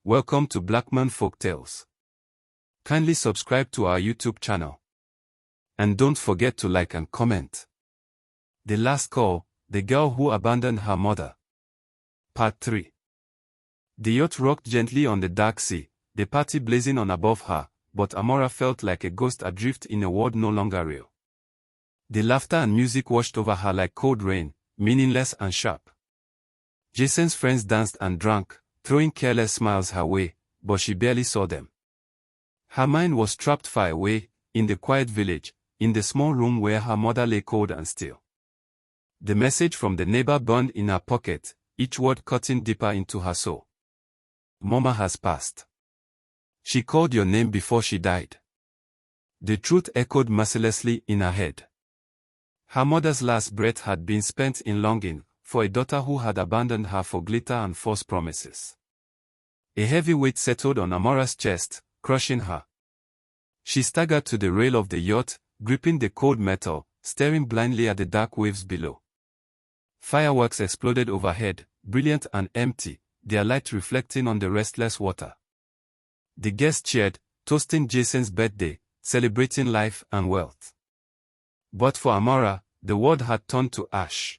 Welcome to Blackman Folktales. Kindly subscribe to our YouTube channel. And don't forget to like and comment. The Last Call, the girl who abandoned her mother. Part 3. The yacht rocked gently on the dark sea, the party blazing on above her, but Amora felt like a ghost adrift in a world no longer real. The laughter and music washed over her like cold rain, meaningless and sharp. Jason's friends danced and drank, throwing careless smiles her way, but she barely saw them. Her mind was trapped far away, in the quiet village, in the small room where her mother lay cold and still. The message from the neighbor burned in her pocket, each word cutting deeper into her soul. Mama has passed. She called your name before she died. The truth echoed mercilessly in her head. Her mother's last breath had been spent in longing for a daughter who had abandoned her for glitter and false promises. A heavy weight settled on Amora's chest, crushing her. She staggered to the rail of the yacht, gripping the cold metal, staring blindly at the dark waves below. Fireworks exploded overhead, brilliant and empty, their light reflecting on the restless water. The guests cheered, toasting Jason's birthday, celebrating life and wealth. But for Amora, the world had turned to ash.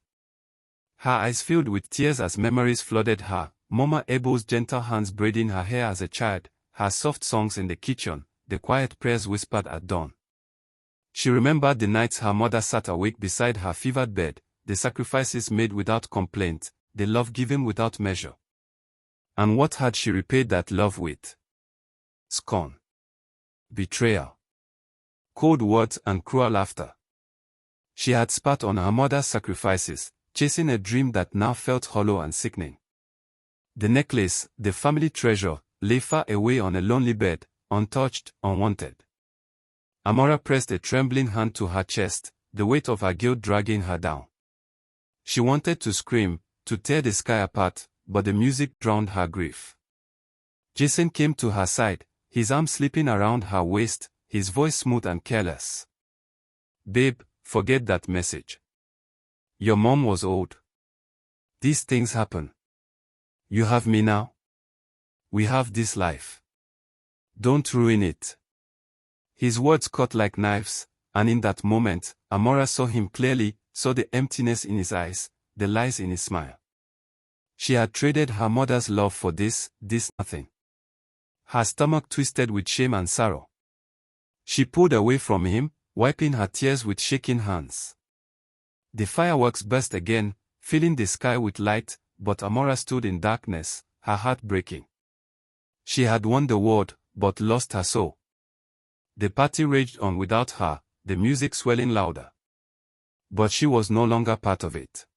Her eyes filled with tears as memories flooded her, Mama Abel's gentle hands braiding her hair as a child, her soft songs in the kitchen, the quiet prayers whispered at dawn. She remembered the nights her mother sat awake beside her fevered bed, the sacrifices made without complaint, the love given without measure. And what had she repaid that love with? Scorn. Betrayal. Cold words and cruel laughter. She had spat on her mother's sacrifices, chasing a dream that now felt hollow and sickening. The necklace, the family treasure, lay far away on a lonely bed, untouched, unwanted. Amora pressed a trembling hand to her chest, the weight of her guilt dragging her down. She wanted to scream, to tear the sky apart, but the music drowned her grief. Jason came to her side, his arm slipping around her waist, his voice smooth and careless. "Babe, forget that message. Your mom was old. These things happen. You have me now. We have this life. Don't ruin it." His words cut like knives, and in that moment, Amora saw him clearly, saw the emptiness in his eyes, the lies in his smile. She had traded her mother's love for this nothing. Her stomach twisted with shame and sorrow. She pulled away from him, wiping her tears with shaking hands. The fireworks burst again, filling the sky with light, but Amora stood in darkness, her heart breaking. She had won the world, but lost her soul. The party raged on without her, the music swelling louder. But she was no longer part of it.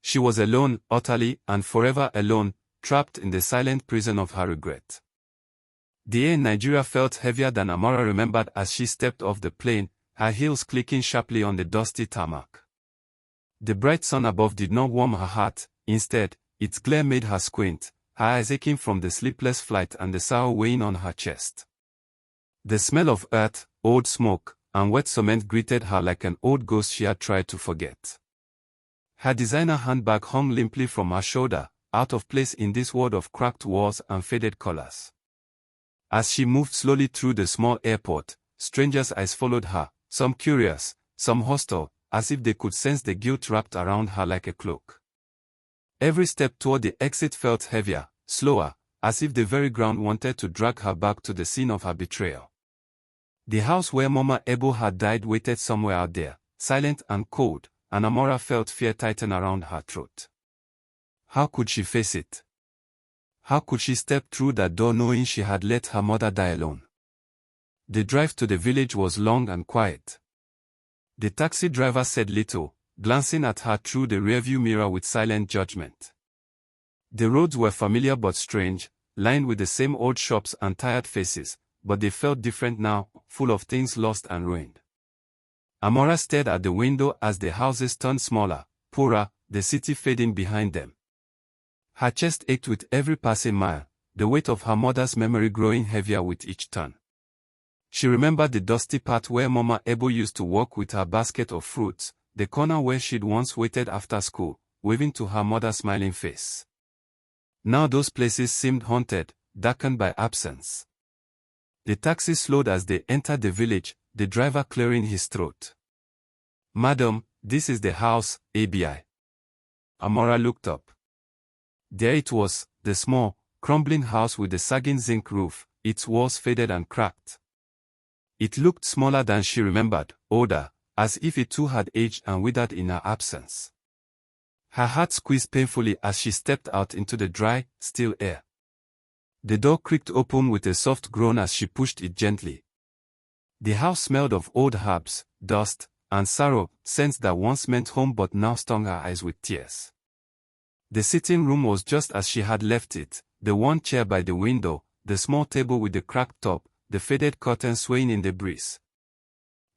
She was alone, utterly and forever alone, trapped in the silent prison of her regret. The air in Nigeria felt heavier than Amora remembered as she stepped off the plane, her heels clicking sharply on the dusty tarmac. The bright sun above did not warm her heart, instead, its glare made her squint, her eyes aching from the sleepless flight and the sorrow weighing on her chest. The smell of earth, old smoke, and wet cement greeted her like an old ghost she had tried to forget. Her designer handbag hung limply from her shoulder, out of place in this world of cracked walls and faded colors. As she moved slowly through the small airport, strangers' eyes followed her, some curious, some hostile, as if they could sense the guilt wrapped around her like a cloak. Every step toward the exit felt heavier, slower, as if the very ground wanted to drag her back to the scene of her betrayal. The house where Mama Abel had died waited somewhere out there, silent and cold, and Amora felt fear tighten around her throat. How could she face it? How could she step through that door knowing she had let her mother die alone? The drive to the village was long and quiet. The taxi driver said little, glancing at her through the rearview mirror with silent judgment. The roads were familiar but strange, lined with the same old shops and tired faces, but they felt different now, full of things lost and ruined. Amora stared at the window as the houses turned smaller, poorer, the city fading behind them. Her chest ached with every passing mile, the weight of her mother's memory growing heavier with each turn. She remembered the dusty path where Mama Abel used to walk with her basket of fruits, the corner where she'd once waited after school, waving to her mother's smiling face. Now those places seemed haunted, darkened by absence. The taxi slowed as they entered the village, the driver clearing his throat. "Madam, this is the house, ABI." Amora looked up. There it was, the small, crumbling house with the sagging zinc roof, its walls faded and cracked. It looked smaller than she remembered, older, as if it too had aged and withered in her absence. Her heart squeezed painfully as she stepped out into the dry, still air. The door creaked open with a soft groan as she pushed it gently. The house smelled of old herbs, dust, and sorrow, scents that once meant home but now stung her eyes with tears. The sitting room was just as she had left it, the one chair by the window, the small table with the cracked top, the faded curtains swaying in the breeze.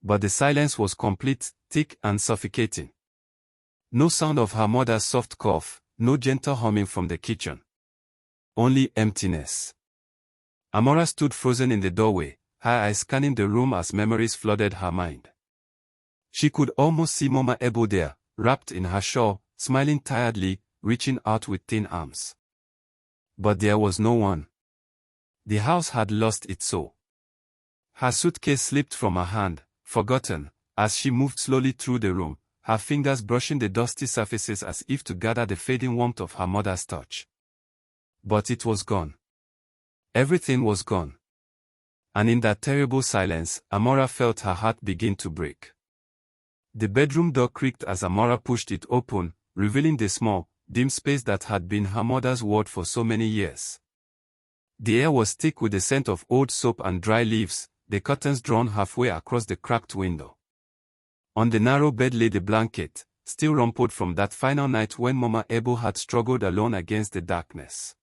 But the silence was complete, thick and suffocating. No sound of her mother's soft cough, no gentle humming from the kitchen. Only emptiness. Amora stood frozen in the doorway, her eyes scanning the room as memories flooded her mind. She could almost see Mama Ebo there, wrapped in her shawl, smiling tiredly, reaching out with thin arms. But there was no one. The house had lost its soul. Her suitcase slipped from her hand, forgotten, as she moved slowly through the room, her fingers brushing the dusty surfaces as if to gather the fading warmth of her mother's touch. But it was gone. Everything was gone. And in that terrible silence, Amora felt her heart begin to break. The bedroom door creaked as Amora pushed it open, revealing the small, dim space that had been her mother's world for so many years. The air was thick with the scent of old soap and dry leaves, the curtains drawn halfway across the cracked window. On the narrow bed lay the blanket, still rumpled from that final night when Mama Ebo had struggled alone against the darkness.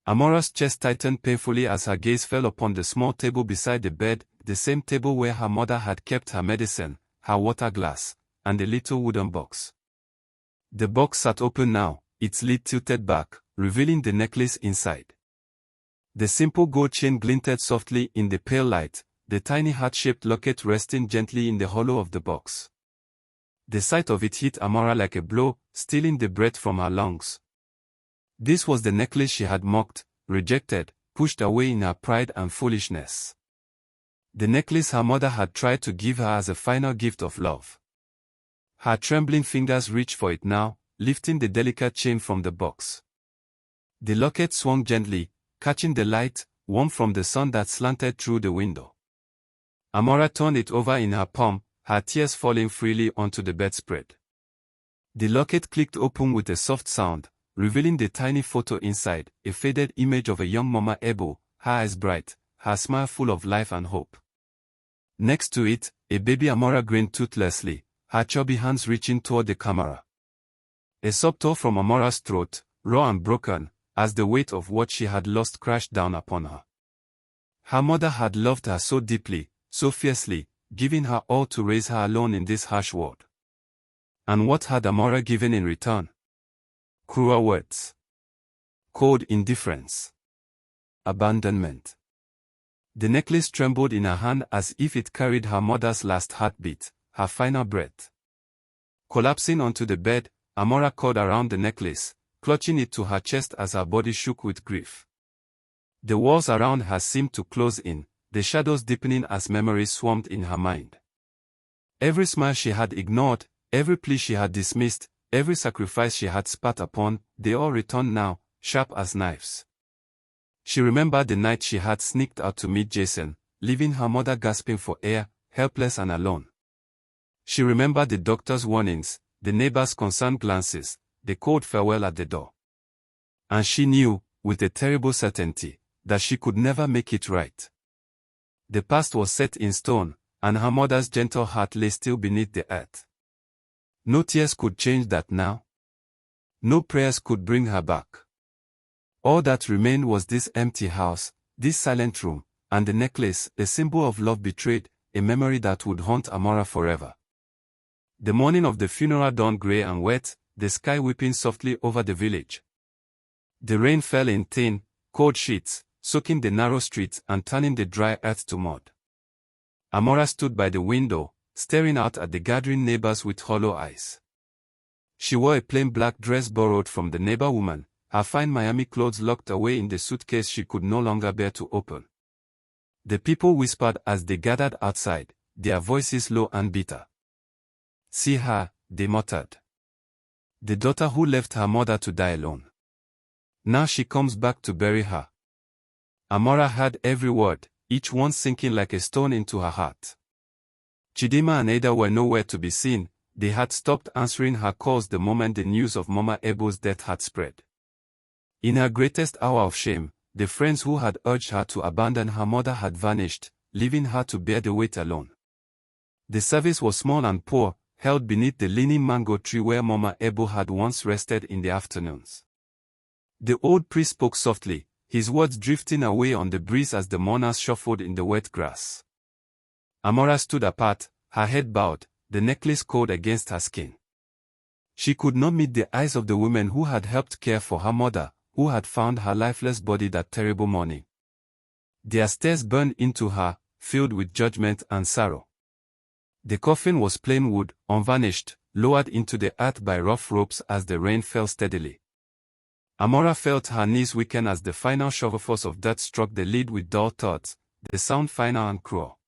Amora's chest tightened painfully as her gaze fell upon the small table beside the bed, the same table where her mother had kept her medicine, her water glass, and the little wooden box. The box sat open now, its lid tilted back, revealing the necklace inside. The simple gold chain glinted softly in the pale light, the tiny heart-shaped locket resting gently in the hollow of the box. The sight of it hit Amora like a blow, stealing the breath from her lungs. This was the necklace she had mocked, rejected, pushed away in her pride and foolishness. The necklace her mother had tried to give her as a final gift of love. Her trembling fingers reached for it now, lifting the delicate chain from the box. The locket swung gently, catching the light, warm from the sun that slanted through the window. Amora turned it over in her palm, her tears falling freely onto the bedspread. The locket clicked open with a soft sound, revealing the tiny photo inside, a faded image of a young Mama Ebo, her eyes bright, her smile full of life and hope. Next to it, a baby Amora grinned toothlessly, her chubby hands reaching toward the camera. A sob tore from Amora's throat, raw and broken, as the weight of what she had lost crashed down upon her. Her mother had loved her so deeply, so fiercely, giving her all to raise her alone in this harsh world. And what had Amora given in return? Cruel words. Cold indifference. Abandonment. The necklace trembled in her hand as if it carried her mother's last heartbeat, her final breath. Collapsing onto the bed, Amora caught around the necklace, clutching it to her chest as her body shook with grief. The walls around her seemed to close in, the shadows deepening as memories swarmed in her mind. Every smile she had ignored, every plea she had dismissed, every sacrifice she had spat upon, they all returned now, sharp as knives. She remembered the night she had sneaked out to meet Jason, leaving her mother gasping for air, helpless and alone. She remembered the doctor's warnings, the neighbors' concerned glances, the cold farewell at the door. And she knew, with a terrible certainty, that she could never make it right. The past was set in stone, and her mother's gentle heart lay still beneath the earth. No tears could change that now. No prayers could bring her back. All that remained was this empty house, this silent room, and the necklace, a symbol of love betrayed, a memory that would haunt Amora forever. The morning of the funeral dawned grey and wet, the sky whipping softly over the village. The rain fell in thin, cold sheets, soaking the narrow streets and turning the dry earth to mud. Amora stood by the window, staring out at the gathering neighbors with hollow eyes. She wore a plain black dress borrowed from the neighbor woman, her fine Miami clothes locked away in the suitcase she could no longer bear to open. The people whispered as they gathered outside, their voices low and bitter. "See her," they muttered. "The daughter who left her mother to die alone. Now she comes back to bury her." Amora heard every word, each one sinking like a stone into her heart. Chidima and Ada were nowhere to be seen. They had stopped answering her calls the moment the news of Mama Ebo's death had spread. In her greatest hour of shame, the friends who had urged her to abandon her mother had vanished, leaving her to bear the weight alone. The service was small and poor, held beneath the leaning mango tree where Mama Ebo had once rested in the afternoons. The old priest spoke softly, his words drifting away on the breeze as the mourners shuffled in the wet grass. Amora stood apart, her head bowed, the necklace cold against her skin. She could not meet the eyes of the women who had helped care for her mother, who had found her lifeless body that terrible morning. Their stares burned into her, filled with judgment and sorrow. The coffin was plain wood, unvarnished, lowered into the earth by rough ropes as the rain fell steadily. Amora felt her knees weaken as the final shovelfuls of dirt struck the lid with dull thuds, the sound final and cruel.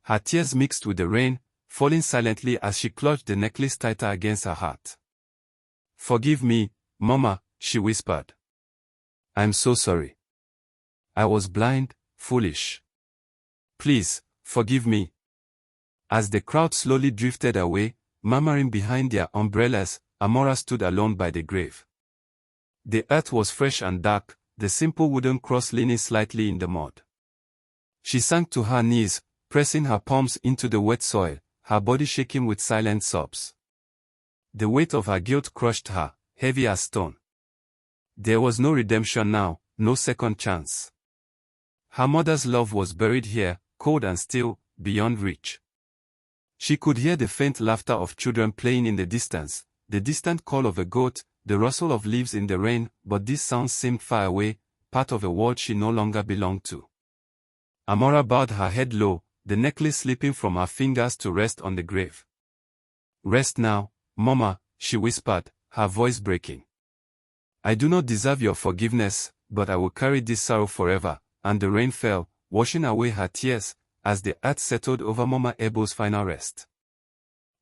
Her tears mixed with the rain, falling silently as she clutched the necklace tighter against her heart. "Forgive me, Mama," she whispered. "I'm so sorry. I was blind, foolish. Please, forgive me." As the crowd slowly drifted away, murmuring behind their umbrellas, Amora stood alone by the grave. The earth was fresh and dark, the simple wooden cross leaning slightly in the mud. She sank to her knees, pressing her palms into the wet soil, her body shaking with silent sobs. The weight of her guilt crushed her, heavy as stone. There was no redemption now, no second chance. Her mother's love was buried here, cold and still, beyond reach. She could hear the faint laughter of children playing in the distance, the distant call of a goat, the rustle of leaves in the rain, but these sounds seemed far away, part of a world she no longer belonged to. Amora bowed her head low, the necklace slipping from her fingers to rest on the grave. "Rest now, Mama," she whispered, her voice breaking. "I do not deserve your forgiveness, but I will carry this sorrow forever," and the rain fell, washing away her tears, as the earth settled over Mama Ebo's final rest.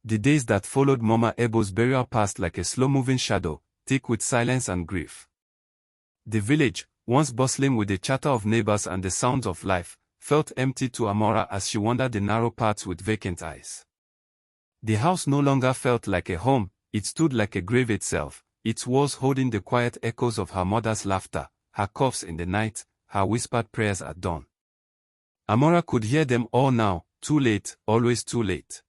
The days that followed Mama Ebo's burial passed like a slow-moving shadow, thick with silence and grief. The village, once bustling with the chatter of neighbors and the sounds of life, felt empty to Amora as she wandered the narrow paths with vacant eyes. The house no longer felt like a home, it stood like a grave itself, its walls holding the quiet echoes of her mother's laughter, her coughs in the night, her whispered prayers at dawn. Amora could hear them all now, too late, always too late.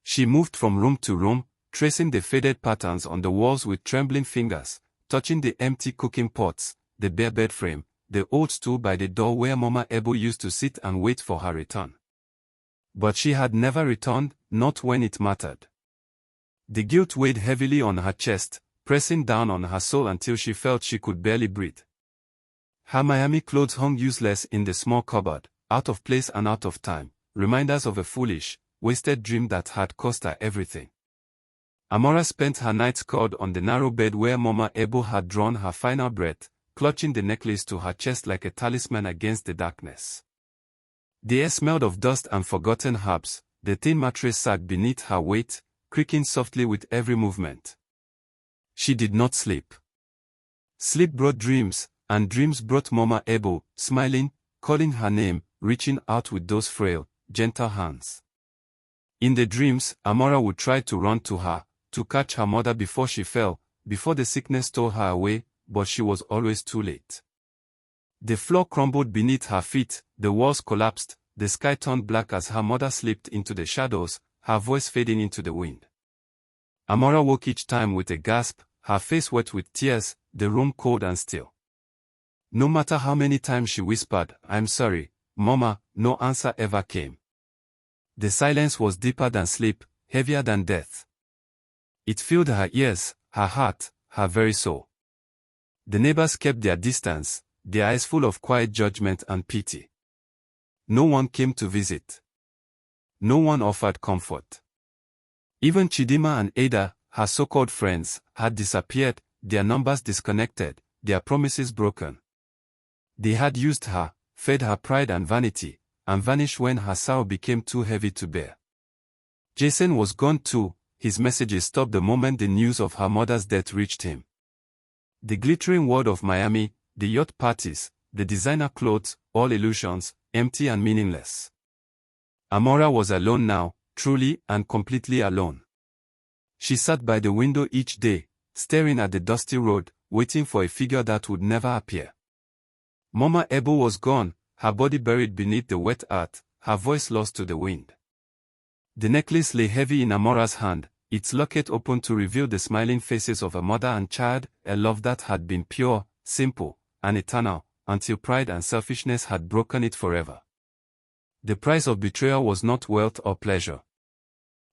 She moved from room to room, tracing the faded patterns on the walls with trembling fingers, touching the empty cooking pots, the bare bed frame, the old stool by the door where Mama Ebo used to sit and wait for her return. But she had never returned, not when it mattered. The guilt weighed heavily on her chest, pressing down on her soul until she felt she could barely breathe. Her Miami clothes hung useless in the small cupboard, out of place and out of time, reminders of a foolish, wasted dream that had cost her everything. Amora spent her nights curled on the narrow bed where Mama Ebo had drawn her final breath, clutching the necklace to her chest like a talisman against the darkness. The air smelled of dust and forgotten herbs, the thin mattress sagged beneath her weight, creaking softly with every movement. She did not sleep. Sleep brought dreams, and dreams brought Mama Ebo, smiling, calling her name, reaching out with those frail, gentle hands. In the dreams, Amora would try to run to her, to catch her mother before she fell, before the sickness stole her away, but she was always too late. The floor crumbled beneath her feet, the walls collapsed, the sky turned black as her mother slipped into the shadows, her voice fading into the wind. Amora woke each time with a gasp, her face wet with tears, the room cold and still. No matter how many times she whispered, "I'm sorry, Mama," no answer ever came. The silence was deeper than sleep, heavier than death. It filled her ears, her heart, her very soul. The neighbors kept their distance, their eyes full of quiet judgment and pity. No one came to visit. No one offered comfort. Even Chidima and Ada, her so-called friends, had disappeared, their numbers disconnected, their promises broken. They had used her, fed her pride and vanity, and vanished when her sorrow became too heavy to bear. Jason was gone too. His messages stopped the moment the news of her mother's death reached him. The glittering world of Miami, the yacht parties, the designer clothes, all illusions, empty and meaningless. Amora was alone now, truly and completely alone. She sat by the window each day, staring at the dusty road, waiting for a figure that would never appear. Mama Ebo was gone, her body buried beneath the wet earth, her voice lost to the wind. The necklace lay heavy in Amora's hand, its locket open to reveal the smiling faces of a mother and child, a love that had been pure, simple, and eternal, until pride and selfishness had broken it forever. The price of betrayal was not wealth or pleasure.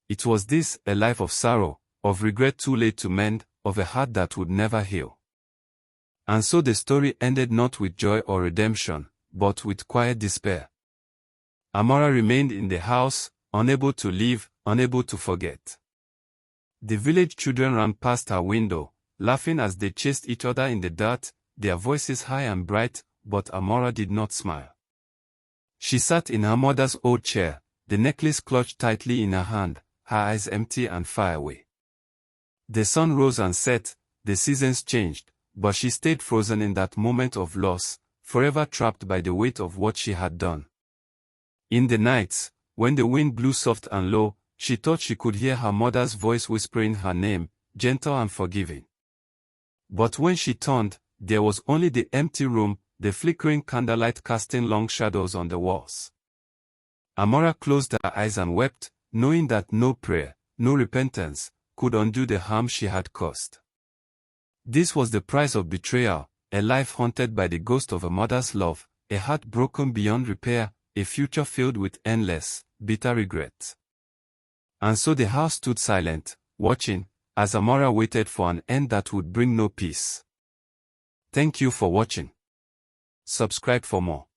It was this, a life of sorrow, of regret too late to mend, of a heart that would never heal. And so the story ended not with joy or redemption, but with quiet despair. Amora remained in the house, unable to leave, unable to forget. The village children ran past her window, laughing as they chased each other in the dirt, their voices high and bright, but Amora did not smile. She sat in her mother's old chair, the necklace clutched tightly in her hand, her eyes empty and far away. The sun rose and set, the seasons changed, but she stayed frozen in that moment of loss, forever trapped by the weight of what she had done. In the nights, when the wind blew soft and low, she thought she could hear her mother's voice whispering her name, gentle and forgiving. But when she turned, there was only the empty room, the flickering candlelight casting long shadows on the walls. Amora closed her eyes and wept, knowing that no prayer, no repentance, could undo the harm she had caused. This was the price of betrayal, a life haunted by the ghost of a mother's love, a heart broken beyond repair, a future filled with endless, bitter regrets. And so the house stood silent, watching, as Amora waited for an end that would bring no peace. Thank you for watching. Subscribe for more.